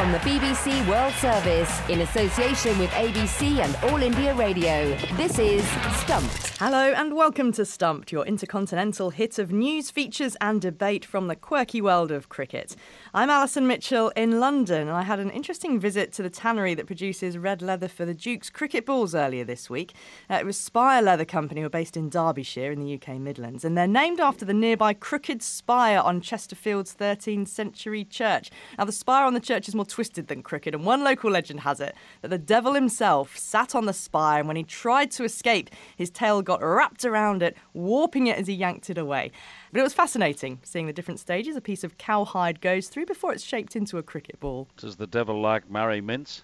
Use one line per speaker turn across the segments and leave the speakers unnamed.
From the BBC World Service, in association with ABC and All India Radio, this is Stumped.
Hello and welcome to Stumped, your intercontinental hit of news, features and debate from the quirky world of cricket. I'm Alison Mitchell in London, and I had an interesting visit to the tannery that produces red leather for the Duke's cricket balls earlier this week. It was Spire Leather Company, who are based in Derbyshire in the UK Midlands, and they're named after the nearby crooked spire on Chesterfield's 13th century church. Now, the spire on the church is more twisted than crooked, and one local legend has it that the devil himself sat on the spire, and when he tried to escape, his tail got wrapped around it, warping it as he yanked it away. But it was fascinating seeing the different stages a piece of cowhide goes through before it's shaped into a cricket ball.
Does the devil like Murray mince?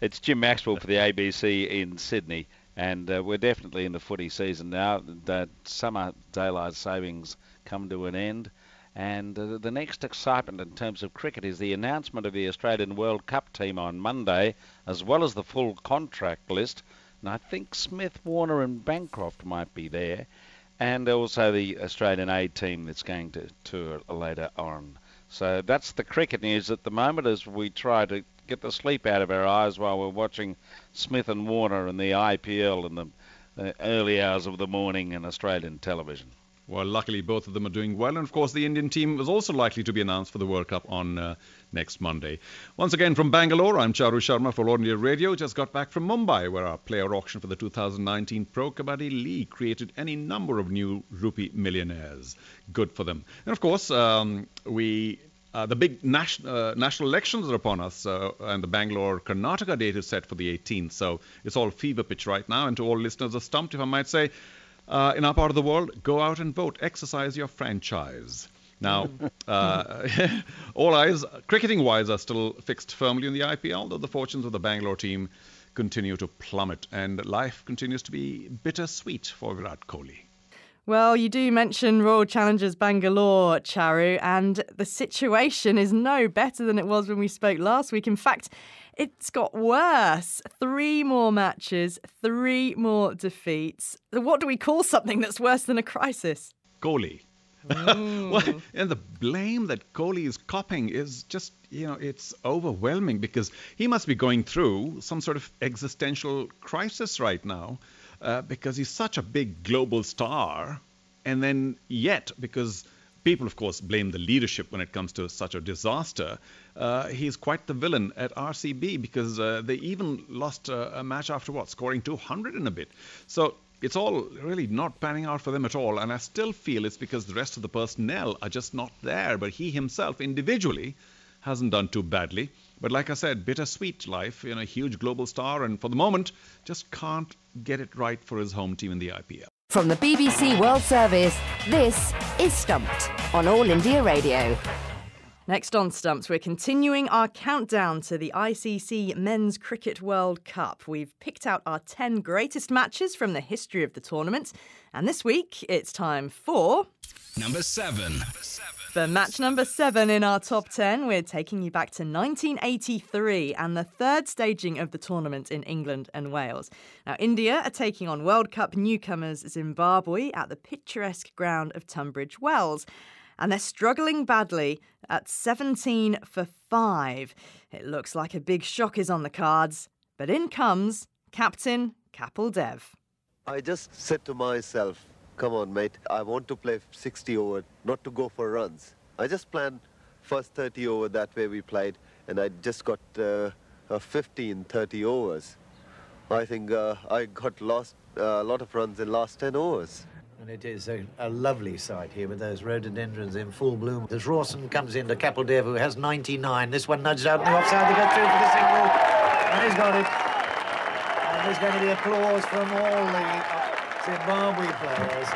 It's Jim Maxwell for the ABC in Sydney, and we're definitely in the footy season now. The summer daylight savings come to an end. And the next excitement in terms of cricket is the announcement of the Australian World Cup team on Monday, as well as the full contract list. And I think Smith, Warner and Bancroft might be there. And also the Australian A team that's going to tour later on. So that's the cricket news at the moment as we try to get the sleep out of our eyes while we're watching Smith and Warner and the IPL in the early hours of the morning in Australian television.
Well, luckily, both of them are doing well. And, of course, the Indian team was also likely to be announced for the World Cup on next Monday. Once again, from Bangalore, I'm Charu Sharma for All India Radio. Just got back from Mumbai, where our player auction for the 2019 Pro Kabaddi League created any number of new rupee millionaires. Good for them. And, of course, the big national elections are upon us, and the Bangalore-Karnataka date is set for the 18th. So it's all fever pitch right now. And to all listeners of Stumped, if I might say, in our part of the world, go out and vote. Exercise your franchise. Now, all eyes, cricketing-wise, are still fixed firmly in the IPL, though the fortunes of the Bangalore team continue to plummet, and life continues to be bittersweet for Virat Kohli.
Well, you do mention Royal Challengers Bangalore, Charu, and the situation is no better than it was when we spoke last week. In fact, it's got worse. 3 more matches, 3 more defeats. What do we call something that's worse than a crisis?
Kohli. Well, and the blame that Kohli is copping is just, it's overwhelming because he must be going through some sort of existential crisis right now because he's such a big global star. And then yet, because people, of course, blame the leadership when it comes to such a disaster, he's quite the villain at RCB because they even lost a match after scoring 200 and a bit. So it's all really not panning out for them at all. And I still feel it's because the rest of the personnel are just not there. But he himself individually hasn't done too badly. But like I said, bittersweet life, a huge global star. And for the moment, just can't get it right for his home team in the IPL.
From the BBC World Service, this is Stumped on All India Radio.
Next on Stumps, we're continuing our countdown to the ICC Men's Cricket World Cup. We've picked out our 10 greatest matches from the history of the tournament. And this week, it's time for...
Number 7.
For match number 7 in our top 10, we're taking you back to 1983 and the third staging of the tournament in England and Wales. Now, India are taking on World Cup newcomers Zimbabwe at the picturesque ground of Tunbridge Wells. And they're struggling badly at 17 for 5. It looks like a big shock is on the cards. But in comes Captain Kapil Dev.
I just said to myself, come on, mate, I want to play 60 over, not to go for runs. I just planned first 30 over that way we played, and I just got 15, 30 overs. I think I got lost a lot of runs in last 10 overs.
And it is a lovely sight here with those rhododendrons in full bloom. As Rawson comes into Kapil Dev, who has 99. This one nudged out in the offside. They go through for the single. And he's got it. And there's going to be applause from all the Zimbabwe players.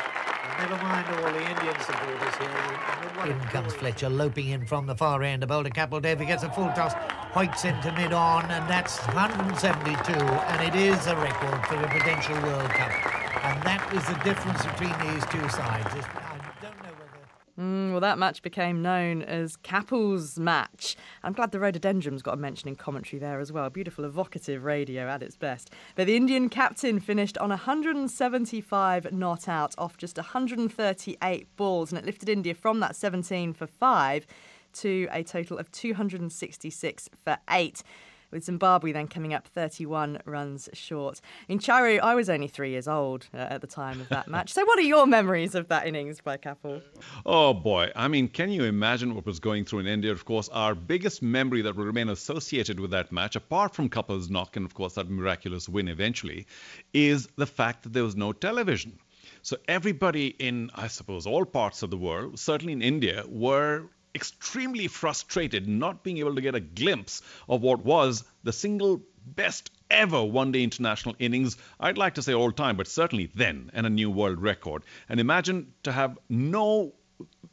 And never mind all the Indian supporters here. In comes Fletcher, loping in from the far end. A bowler Kapil Dev, he gets a full toss. Hoyts into mid-on, and that's 172. And it is a record for a potential World Cup. And that is the difference between these two sides. I don't know whether...
Well, that match became known as Kapil's match. I'm glad the rhododendrons got a mention in commentary there as well. Beautiful, evocative radio at its best. But the Indian captain finished on 175 not out off just 138 balls, and it lifted India from that 17 for 5 to a total of 266 for 8. With Zimbabwe then coming up 31 runs short. In Charu, I was only 3 years old at the time of that match. So what are your memories of that innings by Kapil?
Oh, boy. I mean, can you imagine what was going through in India? Of course, our biggest memory that will remain associated with that match, apart from Kapil's knock and, of course, that miraculous win eventually, is the fact that there was no television. So everybody in, I suppose, all parts of the world, certainly in India, were extremely frustrated not being able to get a glimpse of what was the single best ever one-day international innings, I'd like to say all time, but certainly then, and a new world record. And imagine to have no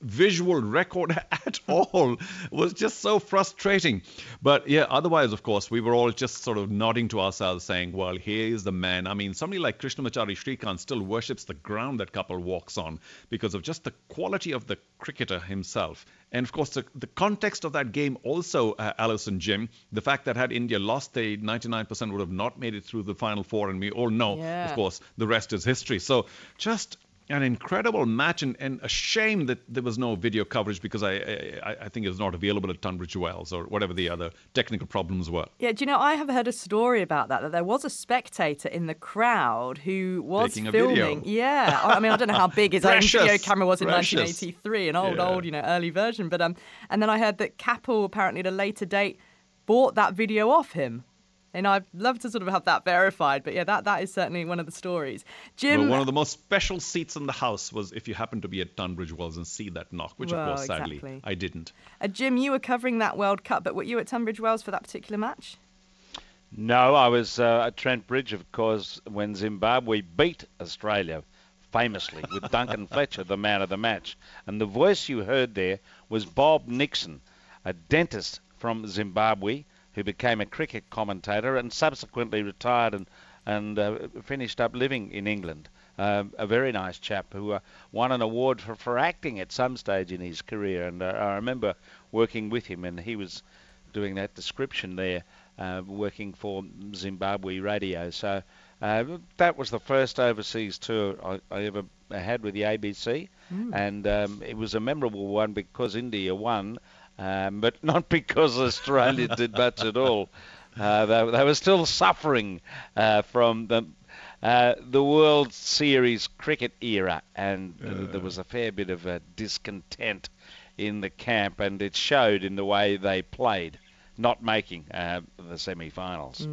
visual record at all. Was just so frustrating. But yeah, otherwise, of course, we were all just sort of nodding to ourselves saying, well, here is the man. I mean, somebody like Krishnamachari Shrikant still worships the ground that Kapil walks on because of just the quality of the cricketer himself. And of course, the context of that game also, Alice and Jim, the fact that had India lost, they 99% would have not made it through the final four. And we all know, of course, the rest is history. So just an incredible match, and a shame that there was no video coverage because I think it was not available at Tunbridge Wells or whatever the other technical problems were.
Yeah, do you know, I have heard a story about that there was a spectator in the crowd who was
taking
filming.
a video.
Yeah, I mean, I don't know how big his own video camera was in
Precious.
1983, an old, early version. But and then I heard that Kapil apparently at a later date bought that video off him. And I'd love to sort of have that verified. But yeah, that is certainly one of the stories. Jim,
well, one of the most special seats in the house was if you happened to be at Tunbridge Wells and see that knock, which, of course, sadly, I didn't.
Jim, you were covering that World Cup, but were you at Tunbridge Wells for that particular match?
No, I was at Trent Bridge, of course, when Zimbabwe beat Australia famously with Duncan Fletcher, the man of the match. And the voice you heard there was Bob Nixon, a dentist from Zimbabwe, who became a cricket commentator and subsequently retired and finished up living in England. A very nice chap who won an award for acting at some stage in his career. And I remember working with him, and he was doing that description there, working for Zimbabwe radio. So that was the first overseas tour I ever had with the ABC. And it was a memorable one because India won. But not because Australia did much at all. They were still suffering from the World Series cricket era, and there was a fair bit of discontent in the camp, and it showed in the way they played, not making the semi-finals.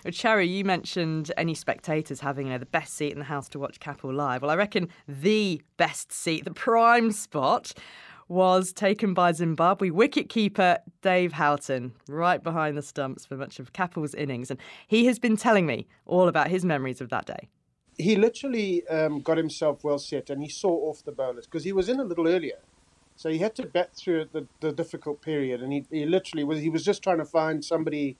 Charu, you mentioned any spectators having the best seat in the house to watch Kapil live. Well, I reckon the best seat, the prime spot, was taken by Zimbabwe wicketkeeper Dave Houghton, right behind the stumps for much of Kapil's innings. And he has been telling me all about his memories of that day.
He literally got himself well set, and he saw off the bowlers because he was in a little earlier. So he had to bat through the difficult period, and he literally was just trying to find somebody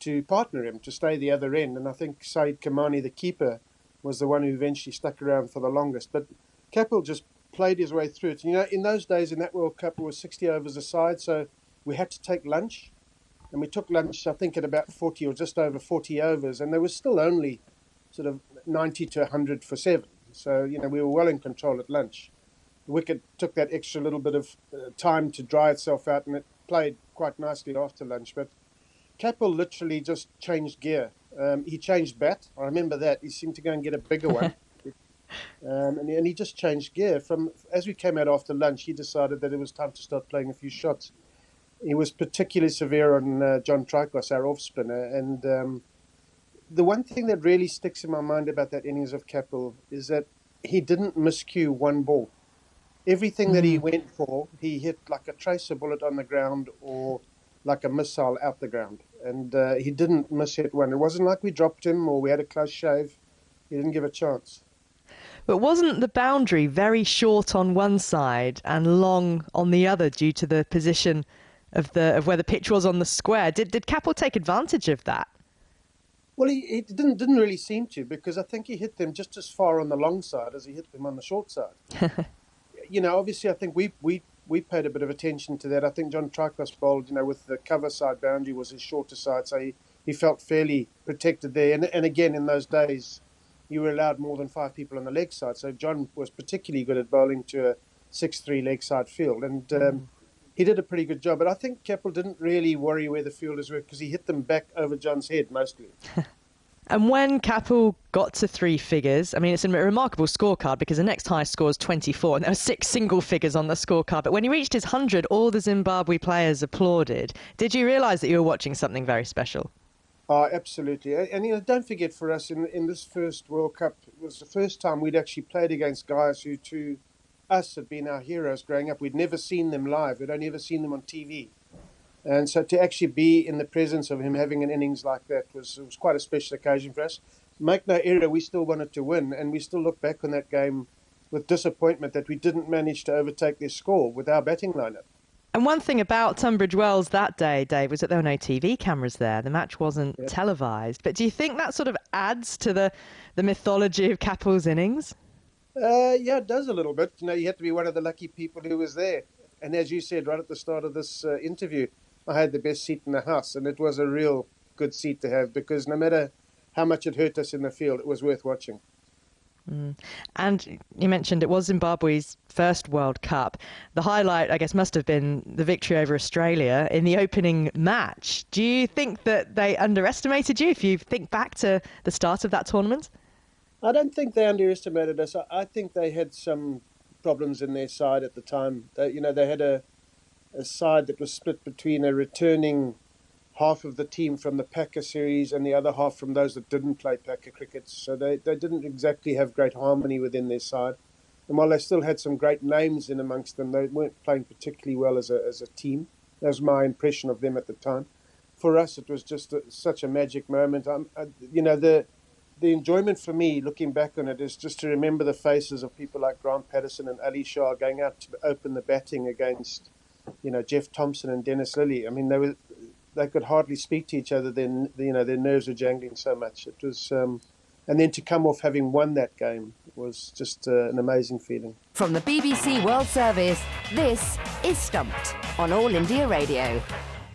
to partner him, to stay the other end. And I think Saeed Kamani, the keeper, was the one who eventually stuck around for the longest. But Kapil just played his way through it. You know, in those days in that World Cup, it was 60 overs a side, so we had to take lunch. And we took lunch, I think, at about 40 or just over 40 overs, and there was still only sort of 90 to 100 for 7. So, you know, we were well in control at lunch. The wicket took that extra little bit of time to dry itself out, and it played quite nicely after lunch. But Kapil literally just changed gear. He changed bat. I remember that. He seemed to go and get a bigger one. And he just changed gear. As we came out after lunch, he decided that it was time to start playing a few shots. He was particularly severe on John Tricos, our off-spinner. And the one thing that really sticks in my mind about that innings of Kapil is that he didn't miscue one ball. Everything that he went for, he hit like a tracer bullet on the ground or like a missile out the ground. And he didn't miss hit one. It wasn't like we dropped him or we had a close shave. He didn't give a chance.
But wasn't the boundary very short on one side and long on the other due to the position of where the pitch was on the square? Did Kapil take advantage of that?
Well, he didn't really seem to, because I think he hit them just as far on the long side as he hit them on the short side. You know, obviously, I think we paid a bit of attention to that. I think John Tricos bowled, with the cover side boundary was his shorter side, so he felt fairly protected there. And again, in those days, you were allowed more than 5 people on the leg side. So John was particularly good at bowling to a 6-3 leg side field. And he did a pretty good job. But I think Kapil didn't really worry where the fielders were because he hit them back over John's head mostly.
And when Kapil got to 3 figures, I mean, it's a remarkable scorecard because the next highest score is 24, and there were 6 single figures on the scorecard. But when he reached his 100, all the Zimbabwe players applauded. Did you realise that you were watching something very special?
Oh, absolutely. And don't forget, for us in this first World Cup, it was the first time we'd actually played against guys who, to us, had been our heroes growing up. We'd never seen them live. We'd only ever seen them on TV. And so to actually be in the presence of him having an innings like that was quite a special occasion for us. Make no error, we still wanted to win, and we still look back on that game with disappointment that we didn't manage to overtake their score with our batting lineup.
And one thing about Tunbridge Wells that day, Dave, was that there were no TV cameras there. The match wasn't televised. But do you think that sort of adds to the mythology of Kapil's innings?
Yeah, it does a little bit. You had to be one of the lucky people who was there. And as you said right at the start of this interview, I had the best seat in the house, and it was a real good seat to have because no matter how much it hurt us in the field, it was worth watching.
And you mentioned it was Zimbabwe's first World Cup. The highlight, I guess, must have been the victory over Australia in the opening match. Do you think that they underestimated you if you think back to the start of that tournament?
I don't think they underestimated us. I think they had some problems in their side at the time. They had a side that was split between a returning half of the team from the Packer series and the other half from those that didn't play Packer cricket. So they didn't exactly have great harmony within their side. And while they still had some great names in amongst them, they weren't playing particularly well as a team. That was my impression of them at the time. For us, it was just such a magic moment. The enjoyment for me, looking back on it, is just to remember the faces of people like Grant Patterson and Ali Shah going out to open the batting against Jeff Thompson and Dennis Lilly. I mean, they could hardly speak to each other. Then their nerves were jangling so much. It was, and then to come off having won that game was just an amazing feeling.
From the BBC World Service, this is Stumped on All India Radio.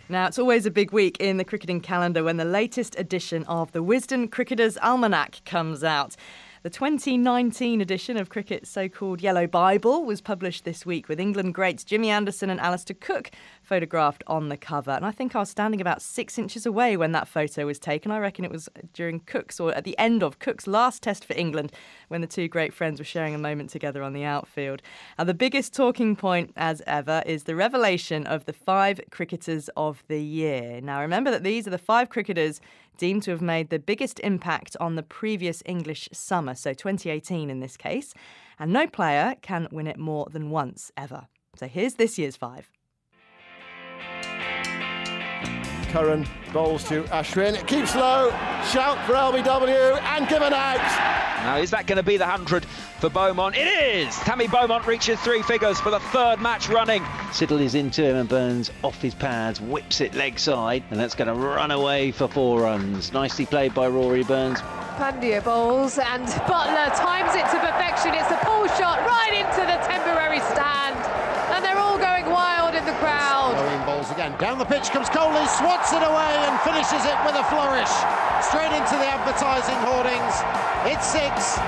Now, it's always a big week in the cricketing calendar when the latest edition of the Wisden Cricketer's Almanac comes out. The 2019 edition of cricket's so-called Yellow Bible was published this week with England greats Jimmy Anderson and Alistair Cook photographed on the cover. And I think I was standing about 6 inches away when that photo was taken. I reckon it was during Cook's, or at the end of Cook's last test for England, when the two great friends were sharing a moment together on the outfield. Now, the biggest talking point, as ever, is the revelation of the 5 cricketers of the year. Now, remember that these are the 5 cricketers deemed to have made the biggest impact on the previous English summer, so 2018 in this case, and no player can win it more than once, ever. So here's this year's 5.
Curran bowls to Ashwin, it keeps low, shout for LBW and given out.
Now, is that going to be the 100 for Beaumont? It is! Tammy Beaumont reaches 3 figures for the 3rd match running.
Siddle is into him and Burns off his pads, whips it leg side, and that's going to run away for 4 runs. Nicely played by Rory Burns.
Pandya bowls and Butler times it to perfection. It's a pull shot right into the temporary stand, and they're all going wild in the crowd.
Going bowls again, down the pitch comes Kohli, swats it away and finishes it with a flourish. Straight into the advertising hoardings. It's 6.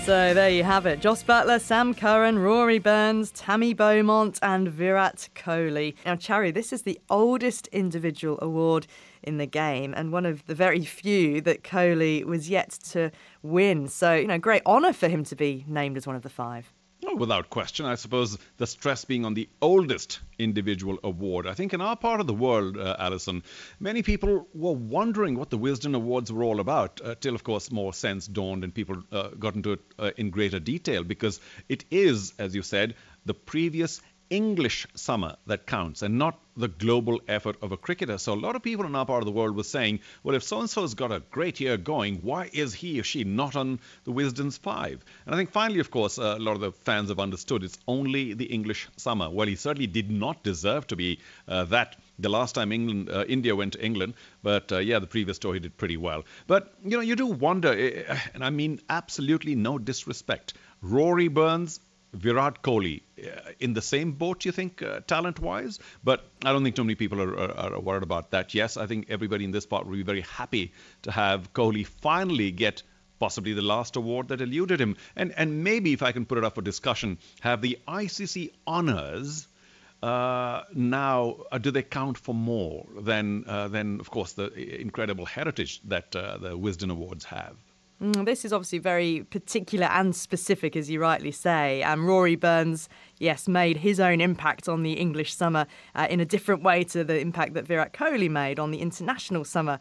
So there you have it. Jos Buttler, Sam Curran, Rory Burns, Tammy Beaumont and Virat Kohli. Now, Charu, this is the oldest individual award in the game and one of the very few that Kohli was yet to win. So, great honour for him to be named as one of the 5.
Oh, without question. I suppose the stress being on the oldest individual award. I think in our part of the world, Alison, many people were wondering what the Wisden Awards were all about, till, of course, more sense dawned and people got into it in greater detail, because it is, as you said, the previous English summer that counts and not the global effort of a cricketer. So a lot of people in our part of the world were saying, well, if so-and-so's got a great year going, why is he or she not on the Wisden's 5? And I think finally, of course, a lot of the fans have understood it's only the English summer. Well, he certainly did not deserve to be that the last time India went to England. But the previous tour he did pretty well. But, you do wonder, and I mean absolutely no disrespect, Rory Burns, Virat Kohli, in the same boat, you think, talent-wise? But I don't think too many people are worried about that. Yes, I think everybody in this part will be very happy to have Kohli finally get possibly the last award that eluded him. And maybe, if I can put it up for discussion, have the ICC honours now, do they count for more than of course, the incredible heritage that the Wisden Awards have?
This is obviously very particular and specific, as you rightly say. And Rory Burns, yes, made his own impact on the English summer in a different way to the impact that Virat Kohli made on the international summer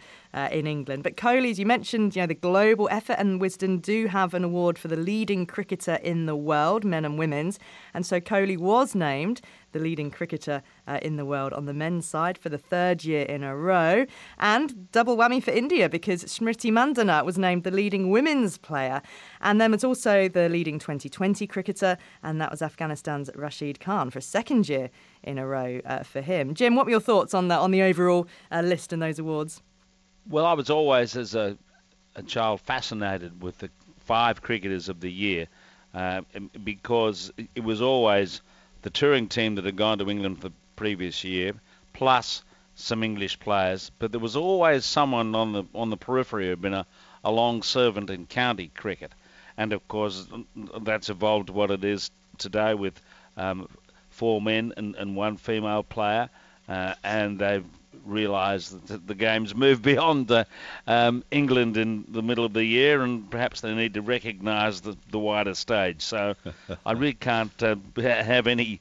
in England. But Kohli, as you mentioned, the global effort, and Wisden do have an award for the leading cricketer in the world, men and women's. And so Kohli was named the leading cricketer in the world on the men's side for the third year in a row. And double whammy for India, because Smriti Mandana was named the leading women's player. And then was also the leading 2020 cricketer, and that was Afghanistan's Rashid Khan for a second year in a row for him. Jim, what were your thoughts on the overall list and those awards?
Well, I was always, as a child, fascinated with the 5 cricketers of the year because it was always the touring team that had gone to England for the previous year, plus some English players, but there was always someone on the periphery who had been a long servant in county cricket. And of course, that's evolved to what it is today with 4 men and 1 female player, and they've realised that the game's moved beyond England in the middle of the year, and perhaps they need to recognise the wider stage. So I really can't have any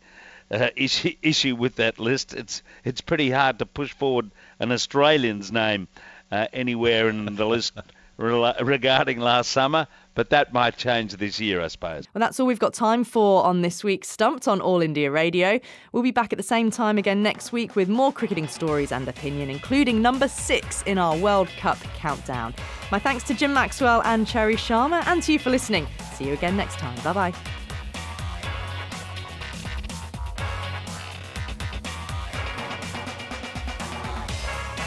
issue with that list. It's pretty hard to push forward an Australian's name anywhere in the list regarding last summer, but that might change this year, I suppose.
Well, that's all we've got time for on this week's Stumped on All India Radio. We'll be back at the same time again next week with more cricketing stories and opinion, including number 6 in our World Cup countdown. My thanks to Jim Maxwell and Charu Sharma, and to you for listening. See you again next time. Bye-bye.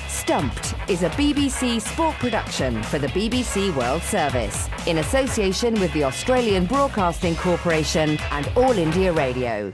Stumped is a BBC sport production for the BBC World Service in association with the Australian Broadcasting Corporation and All India Radio.